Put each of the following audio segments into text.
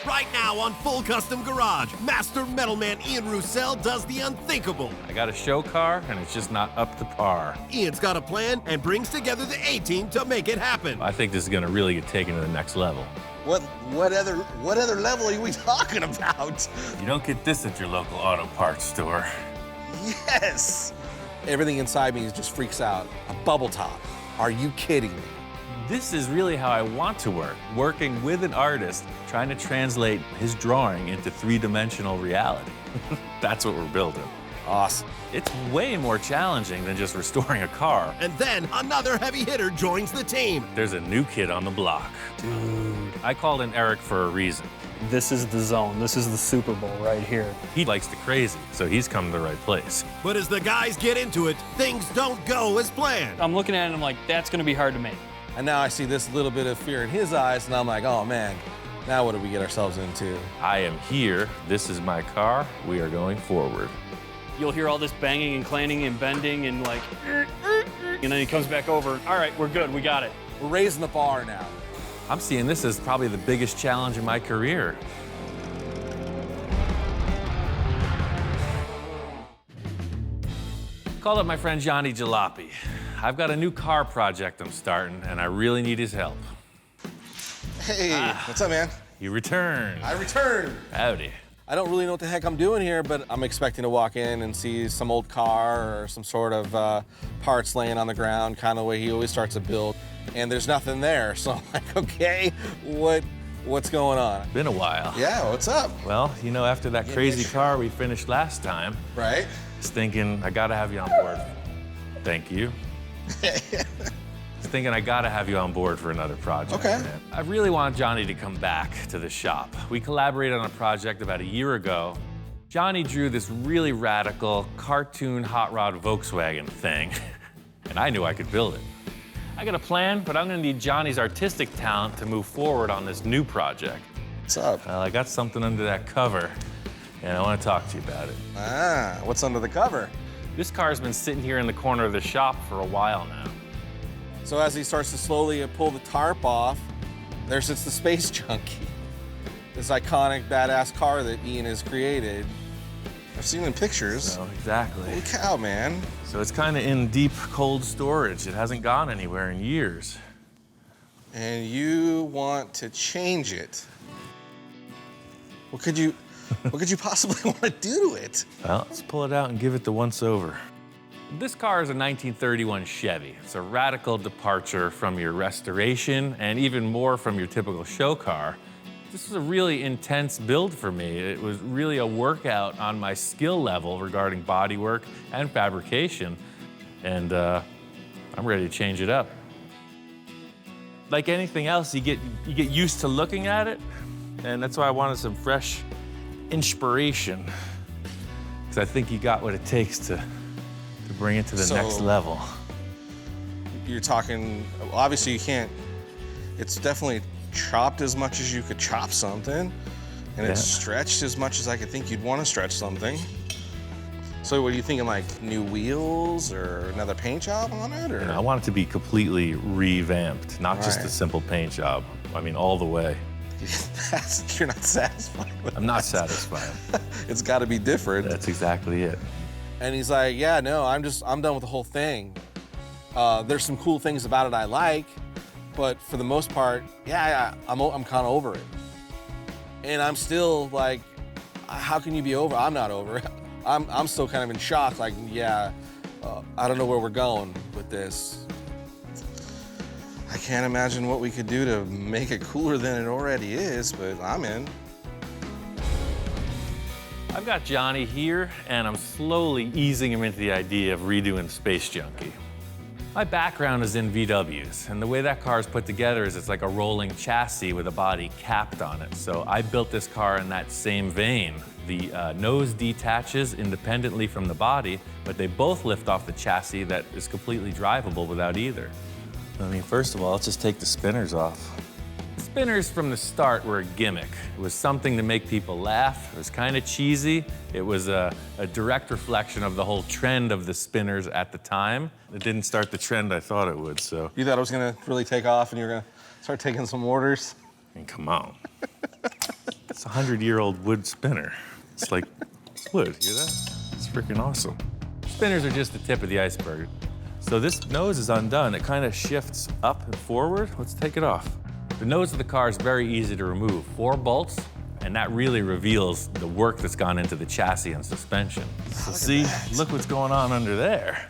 Right now on Full Custom Garage, Master Metal Man Ian Roussel does the unthinkable. I got a show car, and it's just not up to par. Ian's got a plan and brings together the A-team to make it happen. I think this is gonna really get taken to the next level. What other level are we talking about? You don't get this at your local auto parts store. Yes! Everything inside me just freaks out. A bubble top. Are you kidding me? This is really how I want to work, working with an artist, trying to translate his drawing into three-dimensional reality. That's what we're building. Awesome. It's way more challenging than just restoring a car. And then another heavy hitter joins the team. There's a new kid on the block. Dude. I called in Eric for a reason. This is the zone. This is the Super Bowl right here. He likes the crazy, so he's come to the right place. But as the guys get into it, things don't go as planned. I'm looking at it and I'm like, that's gonna be hard to make. And now I see this little bit of fear in his eyes, and I'm like, oh man, now what did we get ourselves into? I am here. This is my car. We are going forward. You'll hear all this banging and clanging and bending and like, and then he comes back over. All right, we're good, we got it. We're raising the bar now. I'm seeing this as probably the biggest challenge in my career. Called up my friend Johnny Jalopy. I've got a new car project I'm starting, and I really need his help. Hey, what's up, man? You returned. I returned. Howdy. I don't really know what the heck I'm doing here, but I'm expecting to walk in and see some old car or some sort of parts laying on the ground, kind of the way he always starts a build, and there's nothing there. So I'm like, okay, what's going on? Been a while. Yeah, what's up? Well, you know, after that crazy car we finished last time, Right? I was thinking I gotta have you on board. Thank you. I was thinking I gotta have you on board for another project. Okay. Man. I really want Johnny to come back to the shop. We collaborated on a project about a year ago. Johnny drew this really radical cartoon hot rod Volkswagen thing, and I knew I could build it. I got a plan, but I'm gonna need Johnny's artistic talent to move forward on this new project. What's up? Well, I got something under that cover, and I want to talk to you about it. Ah, what's under the cover? This car's been sitting here in the corner of the shop for a while now. So as he starts to slowly pull the tarp off, there sits the Space Junkie. This iconic, badass car that Ian has created. I've seen it in pictures. So, exactly. Holy cow, man. So it's kind of in deep, cold storage. It hasn't gone anywhere in years. And you want to change it. What could you possibly want to do to it? Well, let's pull it out and give it the once-over. This car is a 1931 Chevy. It's a radical departure from your restoration and even more from your typical show car. This was a really intense build for me. It was really a workout on my skill level regarding bodywork and fabrication, and I'm ready to change it up. Like anything else, you get used to looking at it, and that's why I wanted some fresh inspiration, because I think you got what it takes to bring it to the next level. You're talking, obviously you can't, it's definitely chopped as much as you could chop something, and it's stretched as much as I could think you'd want to stretch something. So what are you thinking, like new wheels or another paint job on it? Or? I want it to be completely revamped, not just a simple paint job. I mean, all the way. You're not satisfied with I'm not satisfied. It's got to be different. That's exactly it. And he's like, yeah, no, I'm done with the whole thing. There's some cool things about it I like, but for the most part, I'm kind of over it. And I'm still like, how can you be over? I'm not over it. I'm still kind of in shock, like, I don't know where we're going with this. I can't imagine what we could do to make it cooler than it already is, but I'm in. I've got Johnny here, and I'm slowly easing him into the idea of redoing Space Junkie. My background is in VWs, and the way that car is put together is it's like a rolling chassis with a body capped on it. So I built this car in that same vein. The nose detaches independently from the body, but they both lift off the chassis that is completely drivable without either. I mean, first of all, let's just take the spinners off. Spinners from the start were a gimmick. It was something to make people laugh. It was kind of cheesy. It was a direct reflection of the whole trend of the spinners at the time. It didn't start the trend I thought it would, so. You thought it was gonna really take off and you were gonna start taking some orders? I mean, come on. It's a 100-year-old wood spinner. It's like, it's wood, you hear that? It's freaking awesome. Spinners are just the tip of the iceberg. So this nose is undone. It kind of shifts up and forward. Let's take it off. The nose of the car is very easy to remove. 4 bolts, and that really reveals the work that's gone into the chassis and suspension. So see, look what's going on under there.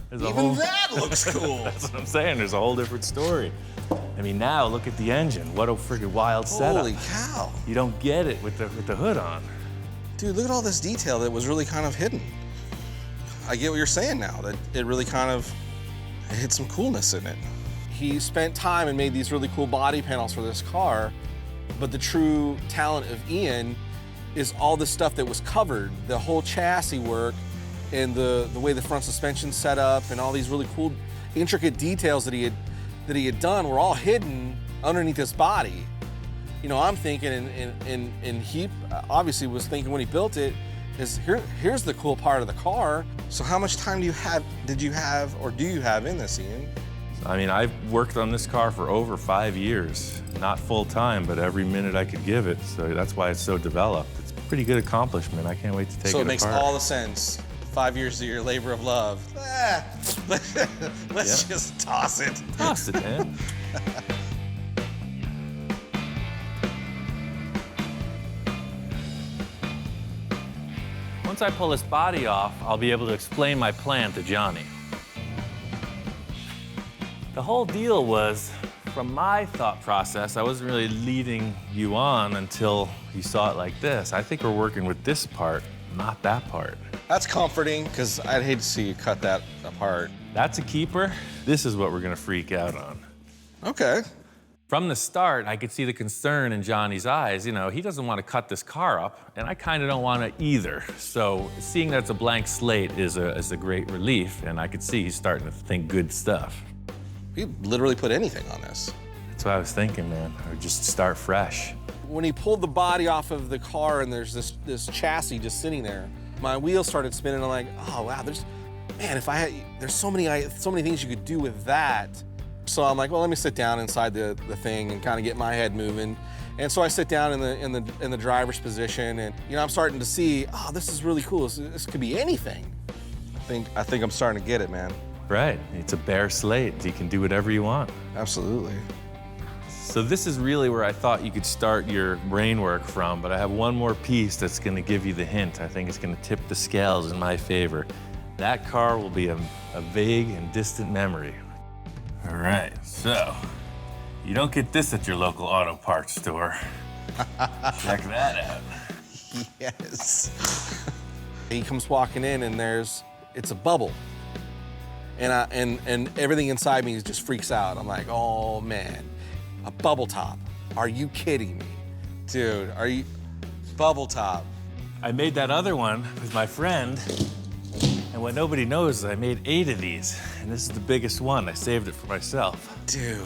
There's Even that looks cool. That's what I'm saying. There's a whole different story. I mean, now look at the engine. What a freaking wild setup. Holy cow. You don't get it with the hood on. Dude, look at all this detail that was really kind of hidden. I get what you're saying now, that it really kind of hit some coolness in it. He spent time and made these really cool body panels for this car, but the true talent of Ian is all the stuff that was covered, the whole chassis work and the way the front suspension's set up and all these really cool, intricate details that he had done were all hidden underneath his body. You know, I'm thinking, and he obviously was thinking when he built it, here's the cool part of the car. So how much time did you have in this, Ian? I mean, I've worked on this car for over 5 years. Not full time, but every minute I could give it. So that's why it's so developed. It's a pretty good accomplishment. I can't wait to take it apart. So it makes all the sense. 5 years of your labor of love. Let's just toss it. Toss it, man. Once I pull this body off, I'll be able to explain my plan to Johnny. The whole deal was, from my thought process, I wasn't really leading you on until you saw it like this. I think we're working with this part, not that part. That's comforting, because I'd hate to see you cut that apart. That's a keeper. This is what we're gonna freak out on. Okay. From the start, I could see the concern in Johnny's eyes. You know, he doesn't want to cut this car up, and I kind of don't want to either. So seeing that it's a blank slate is a great relief, and I could see he's starting to think good stuff. You literally put anything on this. That's what I was thinking, man. Or just start fresh. When he pulled the body off of the car and there's this chassis just sitting there, my wheels started spinning. I'm like, oh wow, there's so many things you could do with that. So I'm like, well, let me sit down inside the thing and kind of get my head moving. And so I sit down in the driver's position, and you know, I'm starting to see, oh, this is really cool. This could be anything. I think I'm starting to get it, man. Right. It's a bare slate. You can do whatever you want. Absolutely. So this is really where I thought you could start your brain work from, but I have one more piece that's going to give you the hint. I think it's going to tip the scales in my favor. That car will be a vague and distant memory. All right, so you don't get this at your local auto parts store. Check that out. Yes. He comes walking in, and it's a bubble, and everything inside me just freaks out. I'm like, oh man, a bubble top? Are you kidding me? Dude, are you bubble top? I made that other one with my friend, and what nobody knows is I made 8 of these, and this is the biggest one. I saved it for myself. Dude.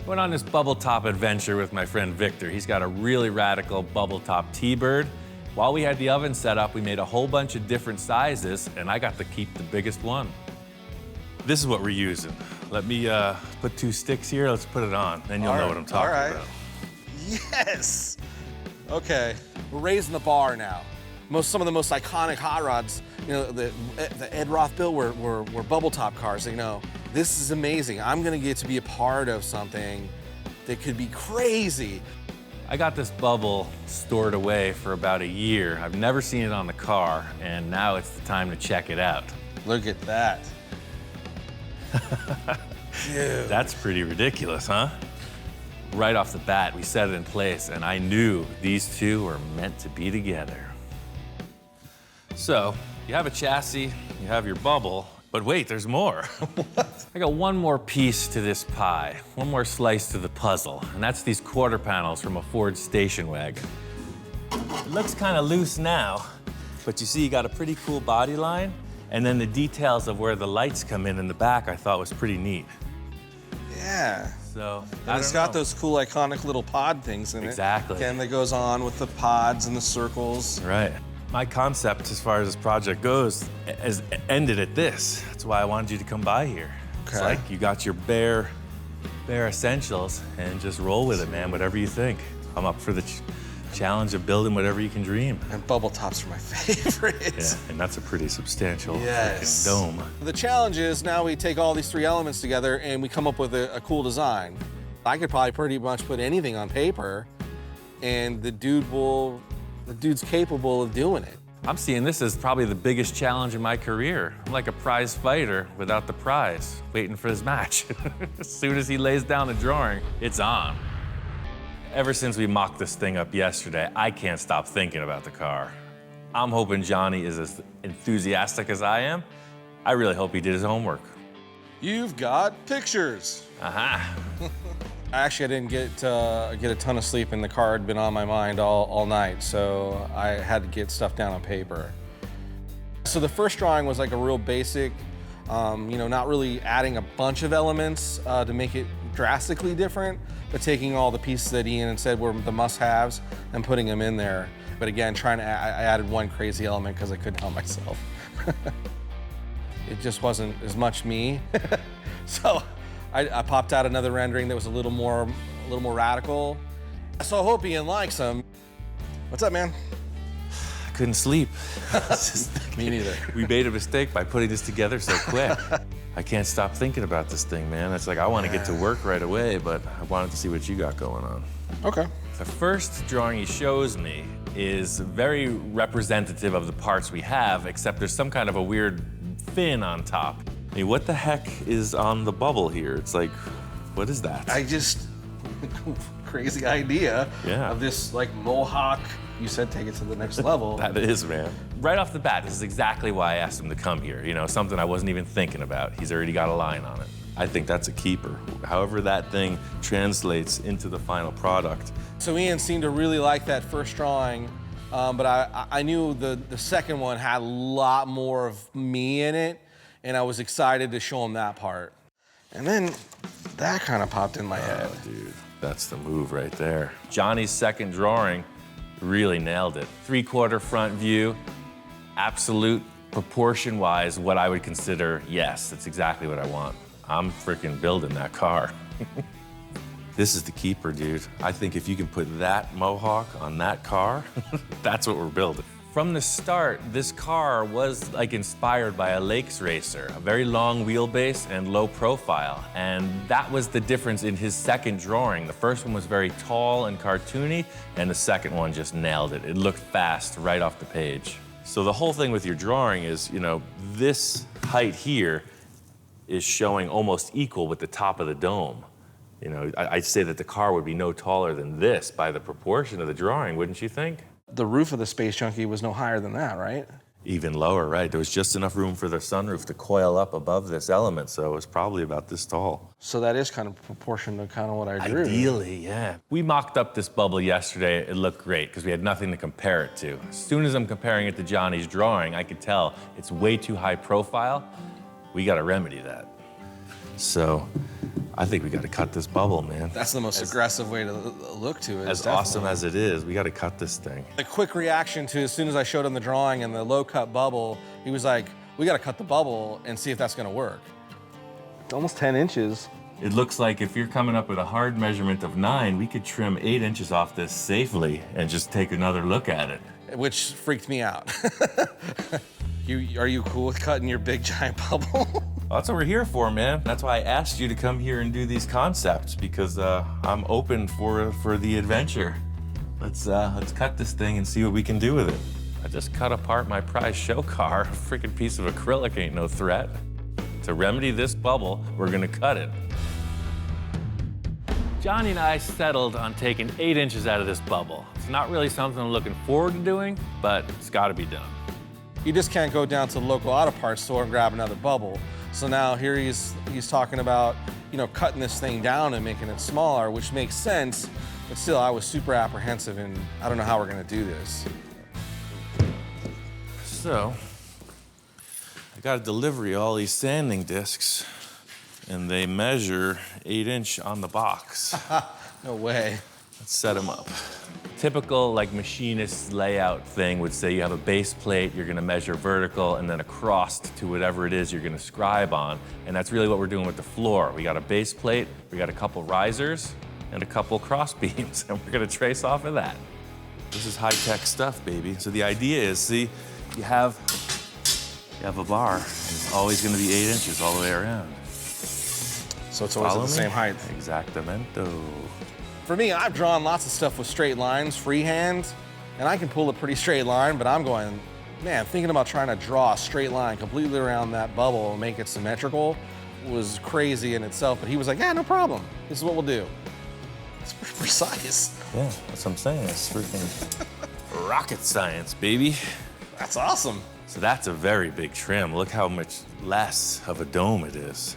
Went on this bubble top adventure with my friend Victor. He's got a really radical bubble top T-bird. While we had the oven set up, we made a whole bunch of different sizes, and I got to keep the biggest one. This is what we're using. Let me put 2 sticks here. Let's put it on, then you'll know what I'm talking about. Yes. Okay. We're raising the bar now. Some of the most iconic hot rods, you know, the Ed Roth built were bubble top cars. You know, this is amazing. I'm gonna get to be a part of something that could be crazy. I got this bubble stored away for about a year. I've never seen it on the car, and now it's the time to check it out. Look at that. Dude. That's pretty ridiculous, huh? Right off the bat, we set it in place, and I knew these two were meant to be together. So, you have a chassis, you have your bubble, but wait, there's more. I got one more piece to this pie, one more slice to the puzzle, and that's these quarter panels from a Ford station wagon. It looks kind of loose now, but you see you got a pretty cool body line, and then the details of where the lights come in the back I thought was pretty neat. Yeah. So, and it's got those cool, iconic little pod things in it. Exactly. And that goes on with the pods and the circles. Right. My concept, as far as this project goes, has ended at this. That's why I wanted you to come by here. Okay. It's like you got your bare essentials and just roll with it, man, whatever you think. I'm up for the challenge of building whatever you can dream. And bubble tops are my favorite. Yeah, and that's a pretty substantial Yes. freaking dome. The challenge is now we take all these 3 elements together and we come up with a cool design. I could probably pretty much put anything on paper, and the dude's capable of doing it. I'm seeing this as probably the biggest challenge in my career. I'm like a prize fighter without the prize, waiting for his match. As soon as he lays down the drawing, it's on. Ever since we mocked this thing up yesterday, I can't stop thinking about the car. I'm hoping Johnny is as enthusiastic as I am. I really hope he did his homework. You've got pictures. Aha. Actually, I didn't get a ton of sleep, and the car had been on my mind all night, so I had to get stuff down on paper. So the first drawing was like a real basic, not really adding a bunch of elements to make it drastically different, but taking all the pieces that Ian had said were the must-haves and putting them in there. But again, I added one crazy element because I couldn't help myself. It just wasn't as much me. So I popped out another rendering that was a little more radical. So I hope Ian likes them. What's up, man? I couldn't sleep. Me neither. We made a mistake by putting this together so quick. I can't stop thinking about this thing, man. It's like I want to get to work right away, but I wanted to see what you got going on. Okay. The first drawing he shows me is very representative of the parts we have, except there's some kind of a weird fin on top. I mean, what the heck is on the bubble here? It's like, what is that? I just, crazy idea of this like mohawk. You said take it to the next level. That is, man. Right off the bat, this is exactly why I asked him to come here. You know, something I wasn't even thinking about. He's already got a line on it. I think that's a keeper. However that thing translates into the final product. So Ian seemed to really like that first drawing, but I knew the second one had a lot more of me in it, and I was excited to show him that part. And then that kind of popped in my head. Oh, dude, that's the move right there. Johnny's second drawing really nailed it. 3/4 front view, absolute proportion-wise, what I would consider, yes, that's exactly what I want. I'm freaking building that car. This is the keeper, dude. I think if you can put that mohawk on that car, that's what we're building. From the start, this car was like inspired by a lakes racer, a very long wheelbase and low profile. And that was the difference in his second drawing. The first one was very tall and cartoony, and the second one just nailed it. It looked fast right off the page. So the whole thing with your drawing is, you know, this height here is showing almost equal with the top of the dome. You know, I'd say that the car would be no taller than this by the proportion of the drawing, wouldn't you think? The roof of the Space Junkie was no higher than that, right? Even lower, right? There was just enough room for the sunroof to coil up above this element, so it was probably about this tall. So that is kind of proportion to kind of what I drew. Ideally, yeah. We mocked up this bubble yesterday. It looked great because we had nothing to compare it to. As soon as I'm comparing it to Johnny's drawing, I could tell it's way too high profile. We got to remedy that. So I think we got to cut this bubble, man. That's the most aggressive way to look to it. As awesome as it is, we got to cut this thing. A quick reaction to as soon as I showed him the drawing and the low cut bubble, he was like, we got to cut the bubble and see if that's going to work. It's almost 10 inches. It looks like if you're coming up with a hard measurement of 9, we could trim 8 inches off this safely and just take another look at it. Which freaked me out. Are you cool with cutting your big giant bubble? Well, that's what we're here for, man. That's why I asked you to come here and do these concepts, because I'm open for the adventure. Let's cut this thing and see what we can do with it. I just cut apart my prize show car. A freaking piece of acrylic ain't no threat. To remedy this bubble, we're gonna cut it. Johnny and I settled on taking 8 inches out of this bubble. It's not really something I'm looking forward to doing, but it's gotta be done. You just can't go down to the local auto parts store and grab another bubble. So now here he's talking about, you know, cutting this thing down and making it smaller, which makes sense, but still I was super apprehensive and I don't know how we're gonna do this. So, I got a delivery of all these sanding discs, and they measure 8-inch on the box. No way. Let's set them up. Typical like machinist layout thing would say you have a base plate, you're gonna measure vertical, and then across to whatever it is you're gonna scribe on. And that's really what we're doing with the floor. We got a base plate, we got a couple risers, and a couple cross beams, and we're gonna trace off of that. This is high-tech stuff, baby. So the idea is, see, you have a bar, and it's always gonna be 8 inches all the way around. So it's always at the same height. Exactamento. For me, I've drawn lots of stuff with straight lines, freehand, and I can pull a pretty straight line, but I'm going, man, thinking about trying to draw a straight line completely around that bubble and make it symmetrical was crazy in itself. But he was like, yeah, no problem. This is what we'll do. It's pretty precise. Yeah, that's what I'm saying. It's freaking rocket science, baby. That's awesome. So that's a very big trim. Look how much less of a dome it is.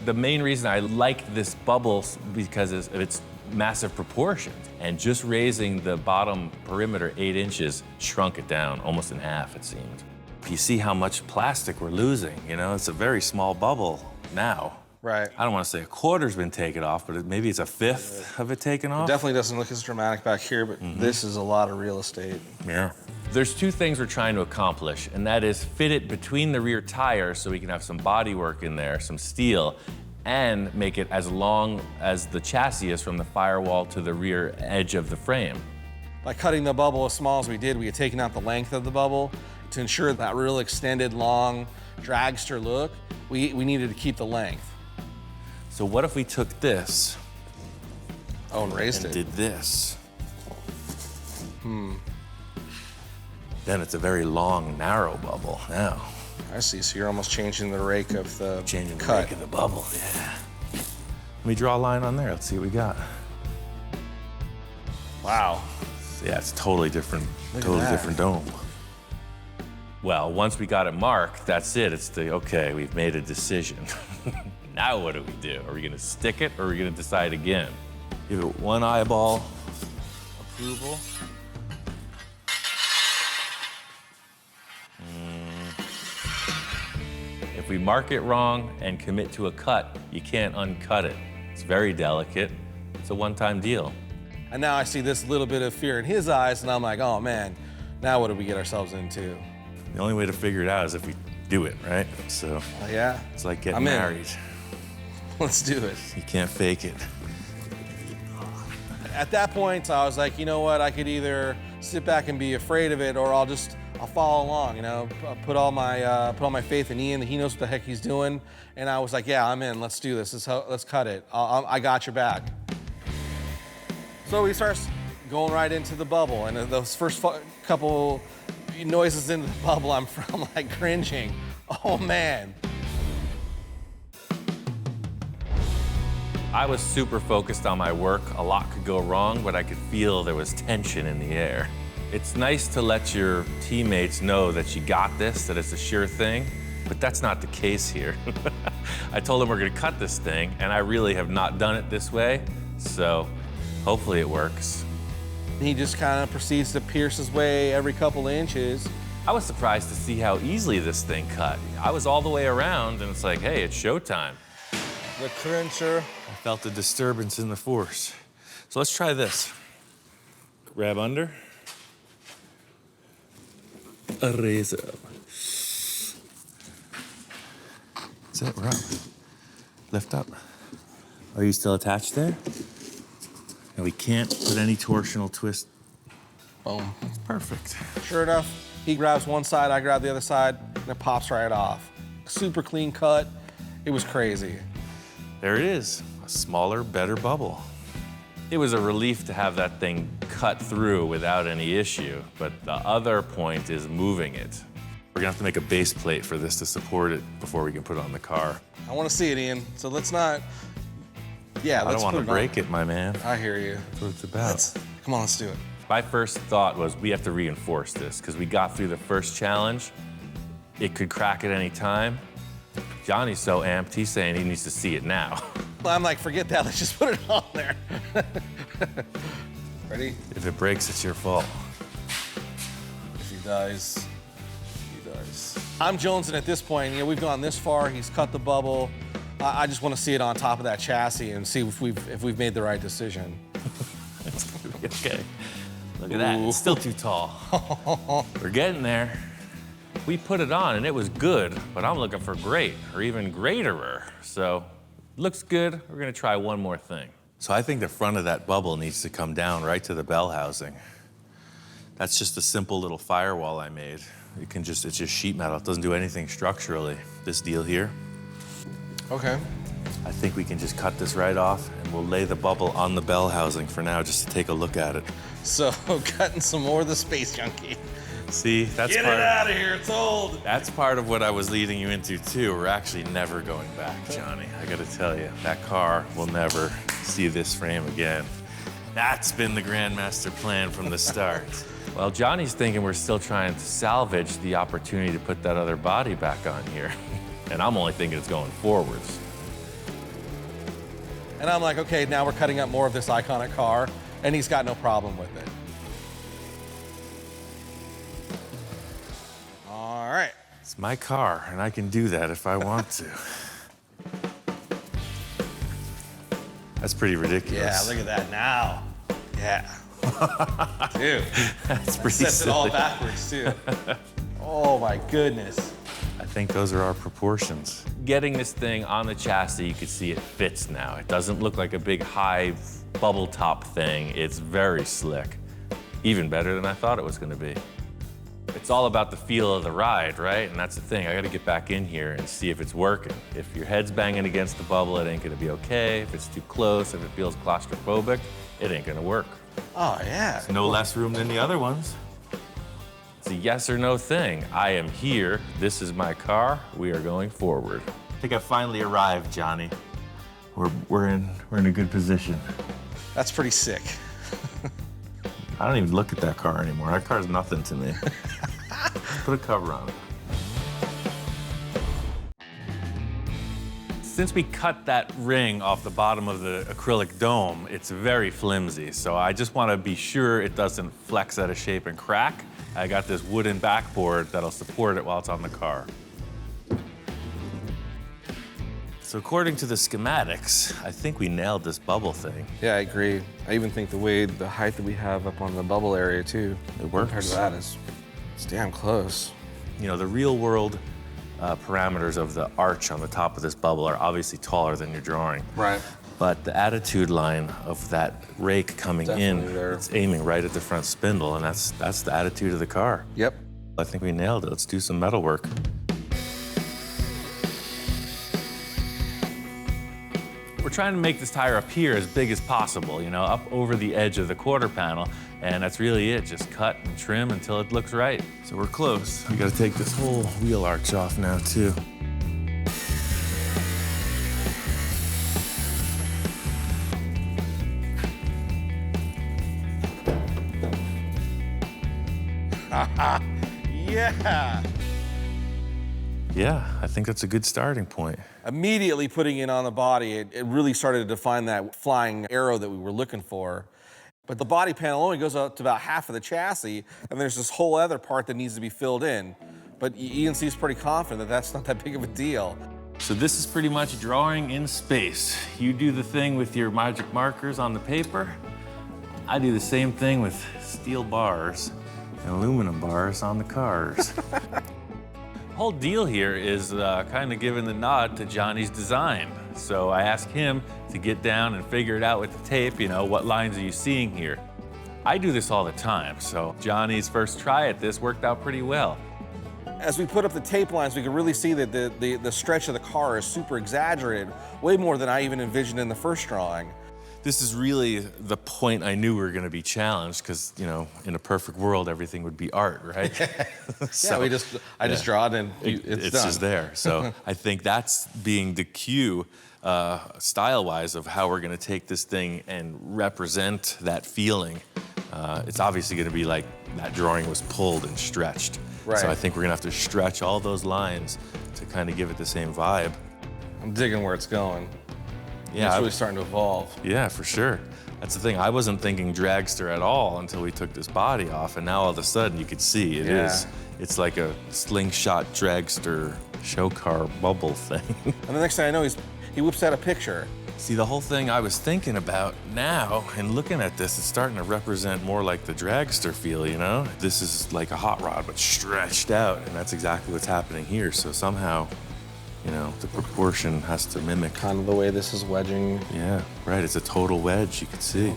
The main reason I like this bubble because of its massive proportions. And just raising the bottom perimeter 8 inches shrunk it down almost in half, it seemed. You see how much plastic we're losing, you know? It's a very small bubble now. Right. I don't want to say a quarter's been taken off, but maybe it's a fifth of it taken off. It definitely doesn't look as dramatic back here, but this is a lot of real estate. Yeah. There's 2 things we're trying to accomplish, and that is fit it between the rear tires so we can have some bodywork in there, some steel, and make it as long as the chassis is from the firewall to the rear edge of the frame. By cutting the bubble as small as we did, we had taken out the length of the bubble to ensure that real extended, long, dragster look. We needed to keep the length. So what if we took this Oh, and raised and it. did this? Then it's a very long, narrow bubble now. I see. So you're almost changing the rake of the Changing the cut. rake of the bubble, yeah. Let me draw a line on there. Let's see what we got. Wow. Yeah, it's totally different, Look at totally that. different dome. Well, once we got it marked, that's it. It's okay, we've made a decision. Now what do? Are we gonna stick it or are we gonna decide again? Give it one eyeball approval. If we mark it wrong and commit to a cut, you can't uncut it. It's very delicate. It's a one-time deal. And now I see this little bit of fear in his eyes, and I'm like, oh man, now what did we get ourselves into? The only way to figure it out is if we do it, right? So Yeah, it's like getting I'm in. married. let's do it. You can't fake it. At that point, I was like, you know what? I could either sit back and be afraid of it, or I'll follow along. You know, I'll put all my faith in Ian. That he knows what the heck he's doing. And I was like, yeah, I'm in. Let's do this. Let's cut it. I got your back. So he starts going right into the bubble, and those first couple noises into the bubble, I'm like cringing. Oh man. I was super focused on my work. A lot could go wrong, but I could feel there was tension in the air. It's nice to let your teammates know that you got this, that it's a sure thing, but that's not the case here. I told them we're gonna cut this thing, and I really have not done it this way, so hopefully it works. He just kind of proceeds to pierce his way every couple of inches. I was surprised to see how easily this thing cut. I was all the way around, and it's like, hey, it's showtime. The cruncher. I felt a disturbance in the force. So let's try this. Grab under. Raise up. Is that right? Lift up. Are you still attached there? And we can't put any torsional twist. Boom. Perfect. Sure enough, he grabs one side, I grab the other side, and it pops right off. Super clean cut. It was crazy. There it is, a smaller, better bubble. It was a relief to have that thing cut through without any issue, but the other point is moving it. We're gonna have to make a base plate for this to support it before we can put it on the car. I want to see it, Ian. So let's not. Yeah, I let's don't want to put it on. break it, my man. I hear you. That's what it's about. Come on, let's do it. My first thought was we have to reinforce this because we got through the first challenge. It could crack at any time. Johnny's so amped, he's saying he needs to see it now. I'm like, forget that. Let's just put it on there. Ready? If it breaks, it's your fault. If he dies, he dies. I'm jonesing at this point. You know, we've gone this far. He's cut the bubble. I just want to see it on top of that chassis and see if we've made the right decision. It's gonna be okay. Look at that, it's still too tall. We're getting there. We put it on and it was good, but I'm looking for great or even greaterer. So, looks good. We're gonna try one more thing. So I think the front of that bubble needs to come down right to the bell housing. That's just a simple little firewall I made. It's just sheet metal. It doesn't do anything structurally. This deal here, Okay. I think we can just cut this right off and we'll lay the bubble on the bell housing for now just to take a look at it. So, cutting some more of the space junkie. See, that's Get part it out of here, it's old. That's part of what I was leading you into too. We're actually never going back, Johnny. I gotta tell you, that car will never see this frame again. That's been the Grandmaster plan from the start. Well, Johnny's thinking we're still trying to salvage the opportunity to put that other body back on here. And I'm only thinking it's going forwards. And I'm like, okay, now we're cutting up more of this iconic car, and he's got no problem with it. All right. It's my car, and I can do that if I want to. That's pretty ridiculous. Yeah, look at that now. Yeah. Dude, That's pretty sets it all silly. backwards, too. Oh my goodness. I think those are our proportions. Getting this thing on the chassis, you can see it fits now. It doesn't look like a big high bubble top thing. It's very slick. Even better than I thought it was gonna be. It's all about the feel of the ride, right? And that's the thing, I gotta get back in here and see if it's working. If your head's banging against the bubble, it ain't gonna be okay. If it's too close, if it feels claustrophobic, it ain't gonna work. Oh, yeah. No less room than the other ones. It's a yes or no thing. I am here, this is my car, we are going forward. I think I finally arrived, Johnny. We're in a good position. That's pretty sick. I don't even look at that car anymore. That car's nothing to me. Put a cover on it. Since we cut that ring off the bottom of the acrylic dome, it's very flimsy. So I just want to be sure it doesn't flex out of shape and crack. I got this wooden backboard that'll support it while it's on the car. So according to the schematics, I think we nailed this bubble thing. Yeah, I agree. I even think the height that we have up on the bubble area too, It works. compared to that it's damn close. You know, the real world parameters of the arch on the top of this bubble are obviously taller than your drawing. Right. But the attitude line of that rake coming Definitely in, there. it's aiming right at the front spindle, and that's the attitude of the car. Yep. I think we nailed it. Let's do some metal work. We're trying to make this tire appear as big as possible, you know, up over the edge of the quarter panel, and that's really it. Just cut and trim until it looks right. So we're close. We gotta take this whole wheel arch off now, too. Yeah. Yeah, I think that's a good starting point. Immediately putting it on the body, it really started to define that flying arrow that we were looking for. But the body panel only goes up to about half of the chassis, and there's this whole other part that needs to be filled in. But ENC's pretty confident that that's not that big of a deal. So this is pretty much drawing in space. You do the thing with your magic markers on the paper. I do the same thing with steel bars and aluminum bars on the cars. The whole deal here is kind of giving the nod to Johnny's design. So I asked him to get down and figure it out with the tape, you know, what lines are you seeing here? I do this all the time, so Johnny's first try at this worked out pretty well. As we put up the tape lines, we could really see that the stretch of the car is super exaggerated, way more than I even envisioned in the first drawing. This is really the point I knew we were going to be challenged because, you know, in a perfect world, everything would be art, right? So, yeah, I just draw it and it's done. Just there. So I think that's being the cue, style-wise, of how we're going to take this thing and represent that feeling. It's obviously going to be like that drawing was pulled and stretched. Right. So I think we're going to have to stretch all those lines to kind of give it the same vibe. I'm digging where it's going. Yeah, It's really starting to evolve. Yeah, for sure. That's the thing. I wasn't thinking dragster at all until we took this body off, and now all of a sudden you could see it is. It's like a slingshot dragster show car bubble thing. And the next thing I know, he whips out a picture. See, the whole thing I was thinking about now, and looking at this, it's starting to represent more like the dragster feel, you know? This is like a hot rod, but stretched out, and that's exactly what's happening here. So somehow, you know, the proportion has to mimic. Kind of the way this is wedging. Yeah, right, it's a total wedge, you can see.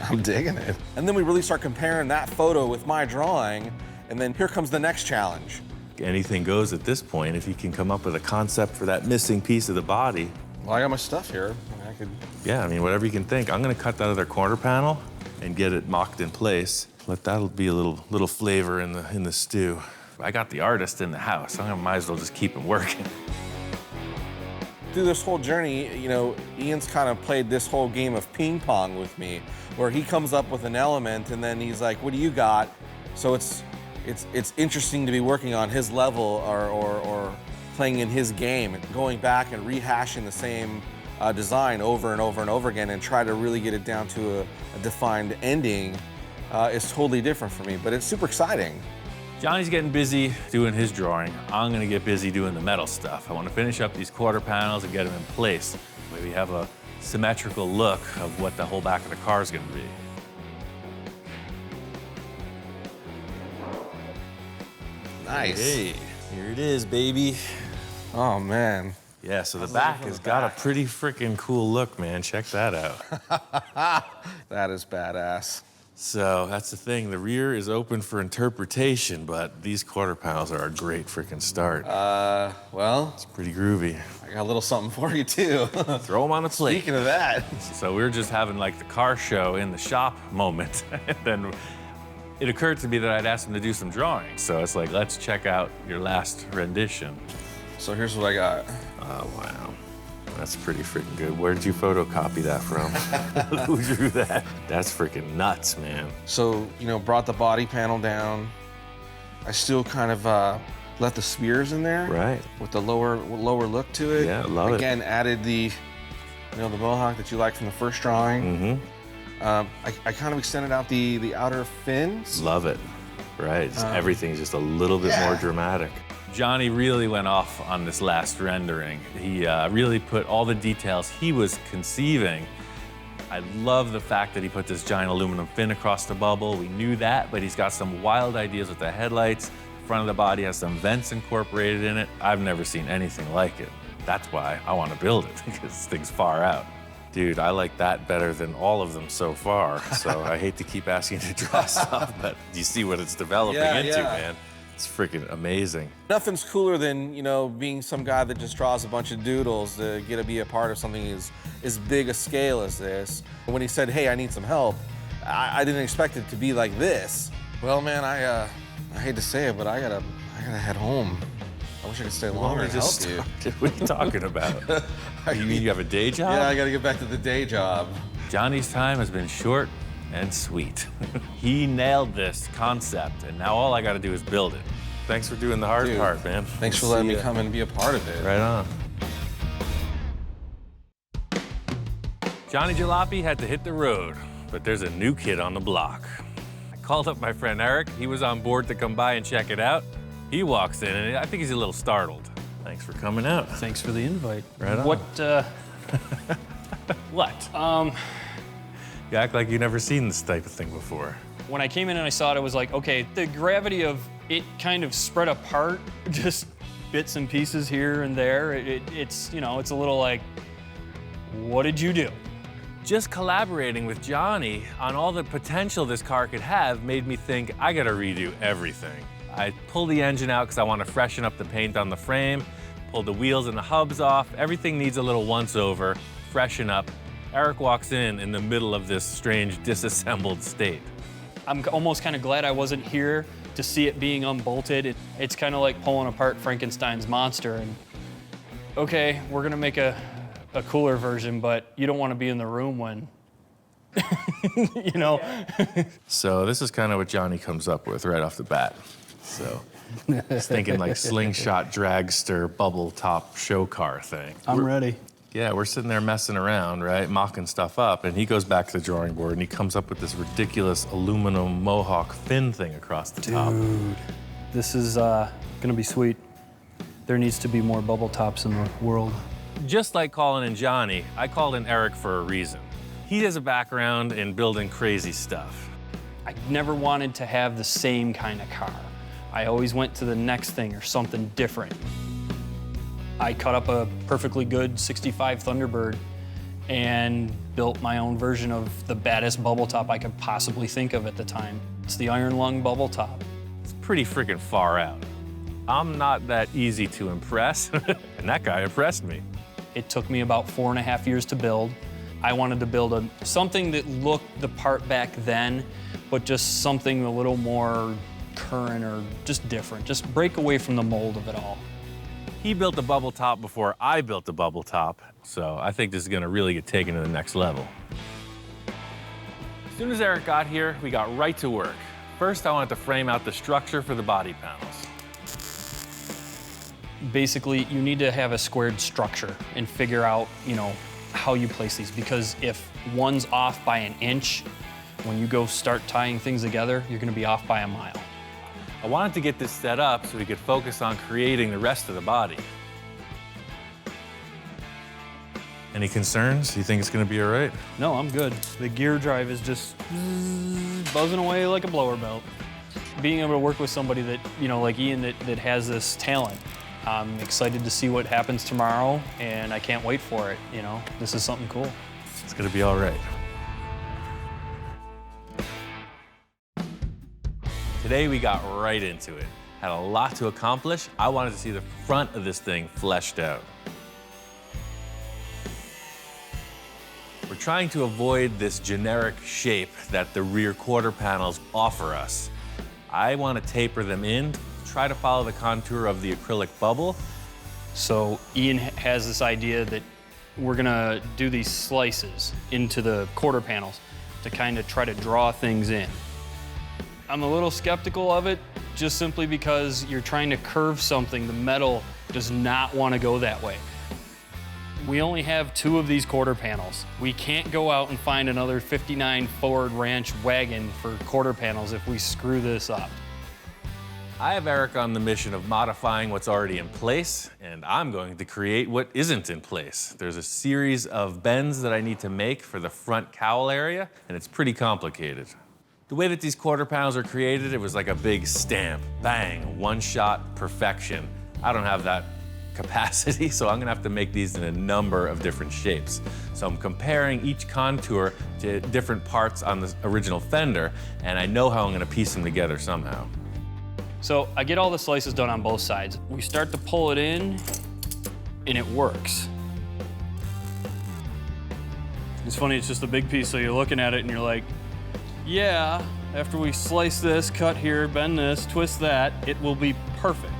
I'm digging it. And then we really start comparing that photo with my drawing, and then here comes the next challenge. Anything goes at this point if you can come up with a concept for that missing piece of the body. Well, I got my stuff here. I could... Yeah, I mean, whatever you can think. I'm gonna cut that other corner panel and get it mocked in place. Let that be a little flavor in the stew. I got the artist in the house. I might as well just keep him working. Through this whole journey, you know, Ian's kind of played this whole game of ping pong with me, where he comes up with an element and then he's like, what do you got? So it's interesting to be working on his level or playing in his game, and going back and rehashing the same design over and over and over again and try to really get it down to a defined ending is totally different for me, but it's super exciting. Johnny's getting busy doing his drawing. I'm gonna get busy doing the metal stuff. I wanna finish up these quarter panels and get them in place. Maybe have a symmetrical look of what the whole back of the car is gonna be. Nice. Hey, here it is, baby. Oh, man. Yeah, so the back has got a pretty freaking cool look, man. Check that out. That is badass. So that's the thing. The rear is open for interpretation, but these quarter panels are a great freaking start. Well, It's pretty groovy. I got a little something for you, too. Throw them on a plate. Speaking of that. So we were just having like the car show in the shop moment. And then it occurred to me that I'd asked him to do some drawing. So it's like, let's check out your last rendition. So here's what I got. Oh, wow. That's pretty freaking good. Where did you photocopy that from? Who drew that? That's freaking nuts, man. So, you know, brought the body panel down. I still kind of let the spears in there. Right. With the lower look to it. Yeah, love it. Again, added the, you know, the mohawk that you liked from the first drawing. Mm-hmm. I kind of extended out the outer fins. Love it. Right. Everything's just a little bit more dramatic. Johnny really went off on this last rendering. He really put all the details he was conceiving. I love the fact that he put this giant aluminum fin across the bubble. We knew that, but he's got some wild ideas with the headlights. The front of the body has some vents incorporated in it. I've never seen anything like it. That's why I want to build it, because this thing's far out. Dude, I like that better than all of them so far. So I hate to keep asking you to draw stuff, but you see what it's developing into, man. It's freaking amazing. Nothing's cooler than, you know, being some guy that just draws a bunch of doodles to get to be a part of something as big a scale as this. When he said, hey, I need some help, I didn't expect it to be like this. Well, man, I hate to say it, but I gotta head home. I wish I could stay longer and help you. What are you talking about? You mean you have a day job? Yeah, I gotta get back to the day job. Johnny's time has been short and sweet. He nailed this concept, and now all I gotta do is build it. Thanks for doing the hard part, man. Thanks for letting me come and be a part of it. Right on. Johnny Jalopy had to hit the road, but there's a new kid on the block. I called up my friend Eric. He was on board to come by and check it out. He walks in, and I think he's a little startled. Thanks for coming out. Thanks for the invite. Right on. What, What? You act like you've never seen this type of thing before. when I came in and I saw it, I was like, okay, the gravity of it kind of spread apart, just bits and pieces here and there. It's, you know, it's a little like, what did you do? Just collaborating with Johnny on all the potential this car could have made me think I gotta redo everything. I pulled the engine out because I want to freshen up the paint on the frame, pulled the wheels and the hubs off. Everything needs a little once-over, freshen up. Eric walks in the middle of this strange disassembled state. I'm almost kind of glad I wasn't here to see it being unbolted. It's kind of like pulling apart Frankenstein's monster. And okay, we're gonna make a cooler version, but you don't want to be in the room when, you know. So this is kind of what Johnny comes up with right off the bat. So he's thinking like slingshot, dragster, bubble top show car thing. I'm ready. Yeah, we're sitting there messing around, right, mocking stuff up, and he goes back to the drawing board and he comes up with this ridiculous aluminum mohawk fin thing across the top. Dude, this is gonna be sweet. There needs to be more bubble tops in the world. Just like calling in Johnny, I called in Eric for a reason. He has a background in building crazy stuff. I never wanted to have the same kind of car. I always went to the next thing or something different. I cut up a perfectly good 65 Thunderbird and built my own version of the baddest bubble top I could possibly think of at the time. It's the iron lung bubble top. It's pretty freaking far out. I'm not that easy to impress, and that guy impressed me. It took me about 4.5 years to build. I wanted to build something that looked the part back then, but just something a little more current or just different. Just break away from the mold of it all. He built a bubble top before I built a bubble top, so I think this is gonna really get taken to the next level. As soon as Eric got here, we got right to work. First, I wanted to frame out the structure for the body panels. Basically, you need to have a squared structure and figure out, how you place these, because if one's off by an inch, when you go start tying things together, you're gonna be off by a mile. I wanted to get this set up so we could focus on creating the rest of the body. Any concerns? You think it's gonna be all right? No, I'm good. The gear drive is just buzzing away like a blower belt. Being able to work with somebody that, like Ian, that has this talent, I'm excited to see what happens tomorrow, and I can't wait for it, This is something cool. It's gonna be all right. Today we got right into it. Had a lot to accomplish. I wanted to see the front of this thing fleshed out. We're trying to avoid this generic shape that the rear quarter panels offer us. I want to taper them in, try to follow the contour of the acrylic bubble. So Ian has this idea that we're gonna do these slices into the quarter panels to kind of try to draw things in. I'm a little skeptical of it, just simply because you're trying to curve something. The metal does not want to go that way. We only have 2 of these quarter panels. We can't go out and find another 59 Ford Ranch wagon for quarter panels if we screw this up. I have Eric on the mission of modifying what's already in place, and I'm going to create what isn't in place. There's a series of bends that I need to make for the front cowl area, and it's pretty complicated. The way that these quarter panels are created, it was like a big stamp, bang, one-shot perfection. I don't have that capacity, so I'm gonna have to make these in a number of different shapes. So I'm comparing each contour to different parts on the original fender, and I know how I'm gonna piece them together somehow. So I get all the slices done on both sides. We start to pull it in, and it works. It's funny, it's just a big piece, so you're looking at it and you're like, yeah, after we slice this, cut here, bend this, twist that, it will be perfect.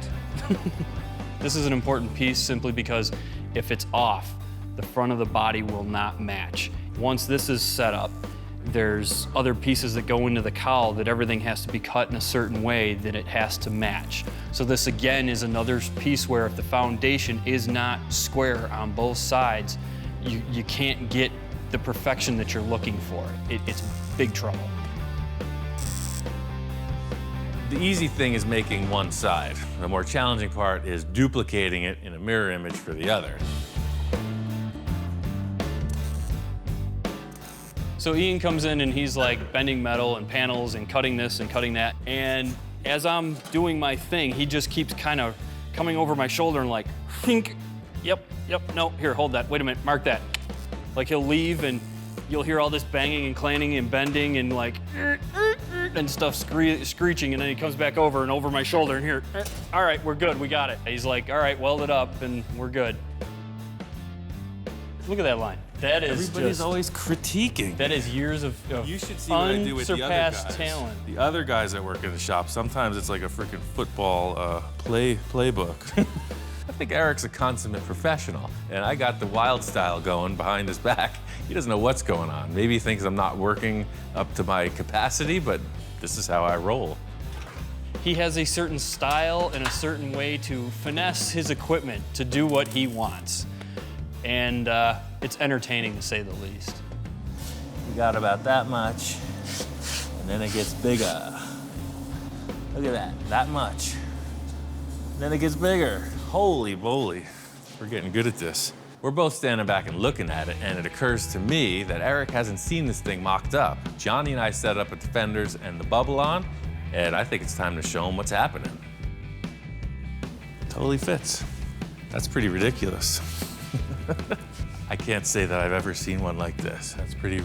This is an important piece simply because if it's off, the front of the body will not match. Once this is set up, there's other pieces that go into the cowl that everything has to be cut in a certain way that it has to match. So this again is another piece where if the foundation is not square on both sides, you can't get the perfection that you're looking for. It's big trouble. The easy thing is making one side. The more challenging part is duplicating it in a mirror image for the other. So Ian comes in and he's like bending metal and panels and cutting this and cutting that. And as I'm doing my thing, he just keeps kind of coming over my shoulder and like, think, yep, no, here, hold that, wait a minute, mark that. Like he'll leave and you'll hear all this banging and clanging and bending and like, and stuff screeching, and then he comes back over and over my shoulder and here, all right, we're good, we got it. He's like, all right, weld it up and we're good. Look at that line. That is Everybody's just, always critiquing. that is years of You should see what I do with the other guys. unsurpassed talent. The other guys that work in the shop, sometimes it's like a freaking football playbook. I think Eric's a consummate professional, and I got the wild style going behind his back. He doesn't know what's going on. Maybe he thinks I'm not working up to my capacity, but this is how I roll. He has a certain style and a certain way to finesse his equipment to do what he wants. And it's entertaining to say the least. We got about that much, and then it gets bigger. Look at that much. Then it gets bigger. Holy moly, we're getting good at this. We're both standing back and looking at it, and it occurs to me that Eric hasn't seen this thing mocked up. Johnny and I set up with the fenders and the bubble on, and I think it's time to show him what's happening. Totally fits. That's pretty ridiculous. I can't say that I've ever seen one like this. That's pretty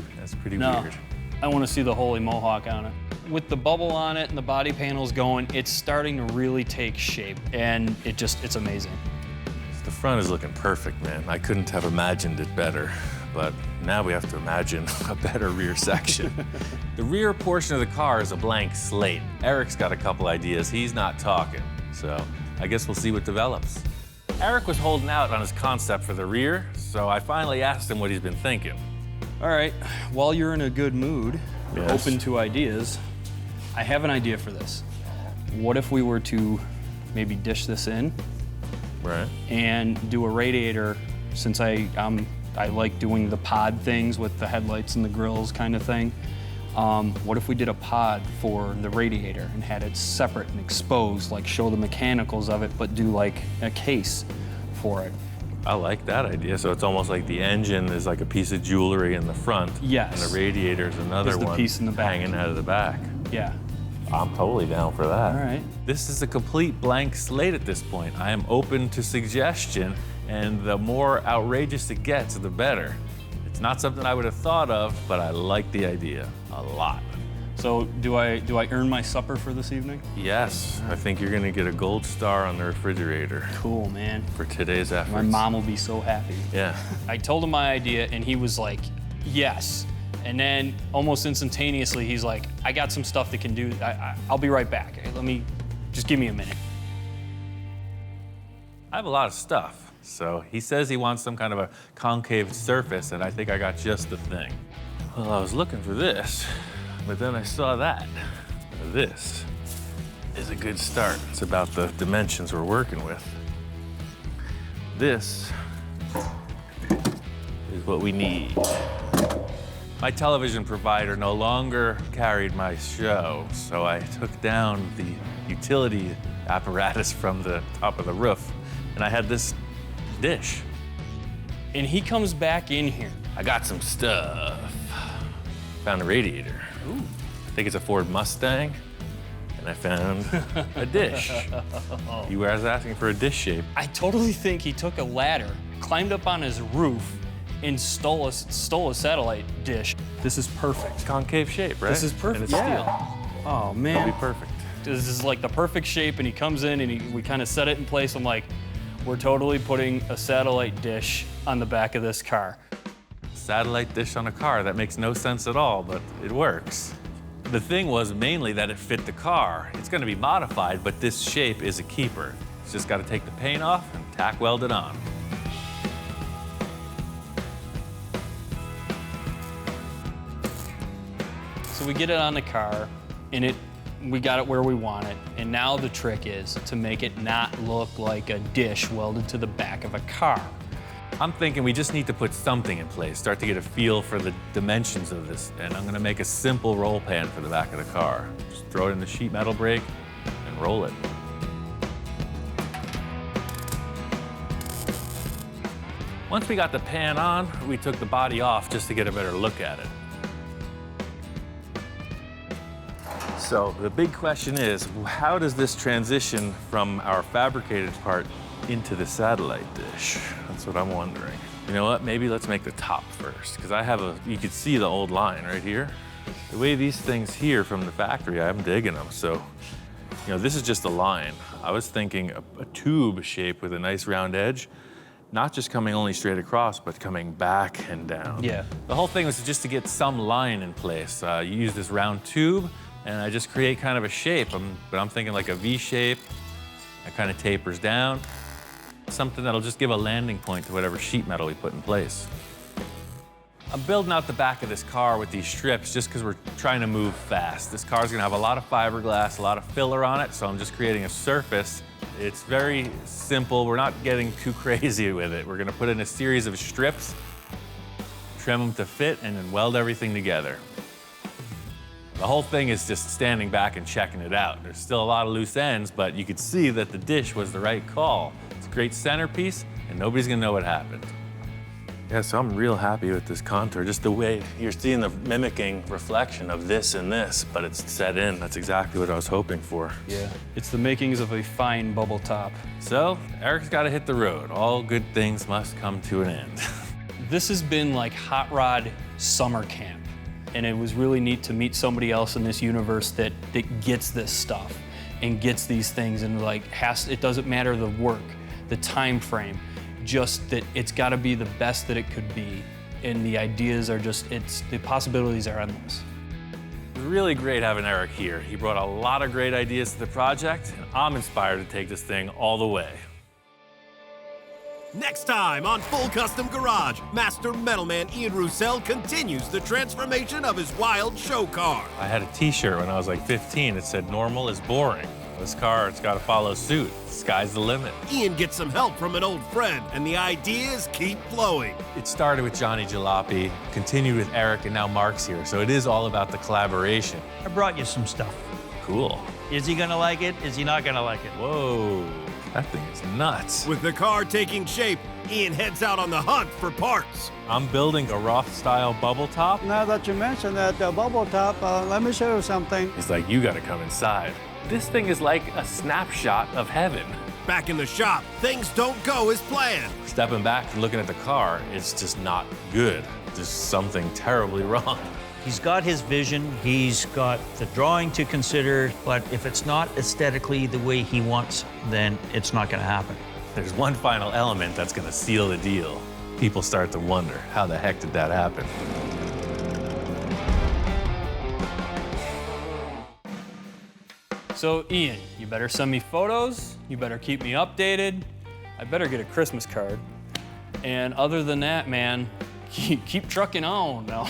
No, weird. I want to see the holy mohawk on it. With the bubble on it and the body panels going, it's starting to really take shape, and it's amazing. The front is looking perfect, man. I couldn't have imagined it better, but now we have to imagine a better rear section. The rear portion of the car is a blank slate. Eric's got a couple ideas. He's not talking, so I guess we'll see what develops. Eric was holding out on his concept for the rear, so I finally asked him what he's been thinking. All right, while you're in a good mood, Yes. open to ideas, I have an idea for this. What if we were to maybe dish this in Right. and do a radiator, since I like doing the pod things with the headlights and the grills kind of thing. What if we did a pod for the radiator and had it separate and exposed, like show the mechanicals of it, but do like a case for it? I like that idea. So it's almost like the engine is like a piece of jewelry in the front. Yes. And the radiator is another Is the one piece in the back. hanging out of the back. Yeah. I'm totally down for that. All right. This is a complete blank slate at this point. I am open to suggestion, and the more outrageous it gets, the better. It's not something I would have thought of, but I like the idea a lot. So do I earn my supper for this evening? Yes, I think you're gonna get a gold star on the refrigerator Cool, man. for today's efforts. My mom will be so happy. Yeah. I told him my idea, and he was like, yes. And then almost instantaneously, he's like, I got some stuff that can do, I'll be right back. Just give me a minute. I have a lot of stuff. So he says he wants some kind of a concave surface, and I think I got just the thing. Well, I was looking for this, but then I saw that. This is a good start. It's about the dimensions we're working with. This is what we need. My television provider no longer carried my show, so I took down the utility apparatus from the top of the roof, and I had this dish. And he comes back in here. I got some stuff. Found a radiator. Ooh. I think it's a Ford Mustang, and I found a dish. You were asking for a dish shape. I totally think he took a ladder, climbed up on his roof, and stole a satellite dish. This is perfect. Concave shape, right? This is perfect. And it's Yeah. steel. Oh, It'll man. be perfect. This is like the perfect shape, and he comes in and we kind of set it in place. I'm like, we're totally putting a satellite dish on the back of this car. Satellite dish on a car, that makes no sense at all, but it works. The thing was mainly that it fit the car. It's gonna be modified, but this shape is a keeper. It's just gotta take the paint off and tack weld it on. So we get it on the car, and we got it where we want it. And now the trick is to make it not look like a dish welded to the back of a car. I'm thinking we just need to put something in place, start to get a feel for the dimensions of this, and I'm gonna make a simple roll pan for the back of the car. Just throw it in the sheet metal brake and roll it. Once we got the pan on, we took the body off just to get a better look at it. So the big question is, how does this transition from our fabricated part into the satellite dish? That's what I'm wondering. You know what, maybe let's make the top first, because you could see the old line right here. The way these things here from the factory, I'm digging them. So, this is just a line. I was thinking a tube shape with a nice round edge, not just coming only straight across, but coming back and down. Yeah. The whole thing was just to get some line in place. You use this round tube, and I just create kind of a shape, but I'm thinking like a V shape. It kind of tapers down. Something that'll just give a landing point to whatever sheet metal we put in place. I'm building out the back of this car with these strips just because we're trying to move fast. This car's gonna have a lot of fiberglass, a lot of filler on it, so I'm just creating a surface. It's very simple. We're not getting too crazy with it. We're gonna put in a series of strips, trim them to fit, and then weld everything together. The whole thing is just standing back and checking it out. There's still a lot of loose ends, but you could see that the dish was the right call. It's a great centerpiece, and nobody's gonna know what happened. Yeah, so I'm real happy with this contour. Just the way you're seeing the mimicking reflection of this and this, but it's set in. That's exactly what I was hoping for. Yeah. It's the makings of a fine bubble top. So, Eric's gotta hit the road. All good things must come to an end. This has been like hot rod summer camp. And it was really neat to meet somebody else in this universe that gets this stuff and gets these things and like it doesn't matter the work, the time frame, just that it's gotta be the best that it could be. And the ideas are just, the possibilities are endless. It was really great having Eric here. He brought a lot of great ideas to the project, and I'm inspired to take this thing all the way. Next time on Full Custom Garage, Master Metal Man Ian Roussel continues the transformation of his wild show car. I had a t-shirt when I was like 15 that said normal is boring. This car, it's gotta follow suit. Sky's the limit. Ian gets some help from an old friend, and the ideas keep flowing. It started with Johnny Jalopy, continued with Eric, and now Mark's here. So it is all about the collaboration. I brought you some stuff. Cool. Is he gonna like it? Is he not gonna like it? Whoa, that thing is nuts. With the car taking shape, Ian heads out on the hunt for parts. I'm building a Roth-style bubble top. Now that you mentioned that bubble top, let me show you something. He's like, you gotta come inside. This thing is like a snapshot of heaven. Back in the shop, things don't go as planned. Stepping back and looking at the car, it's just not good. There's something terribly wrong. He's got his vision, he's got the drawing to consider, but if it's not aesthetically the way he wants, then it's not gonna happen. There's one final element that's gonna seal the deal. People start to wonder, how the heck did that happen? So Ian, you better send me photos, you better keep me updated, I better get a Christmas card. And other than that, man, keep trucking on. No.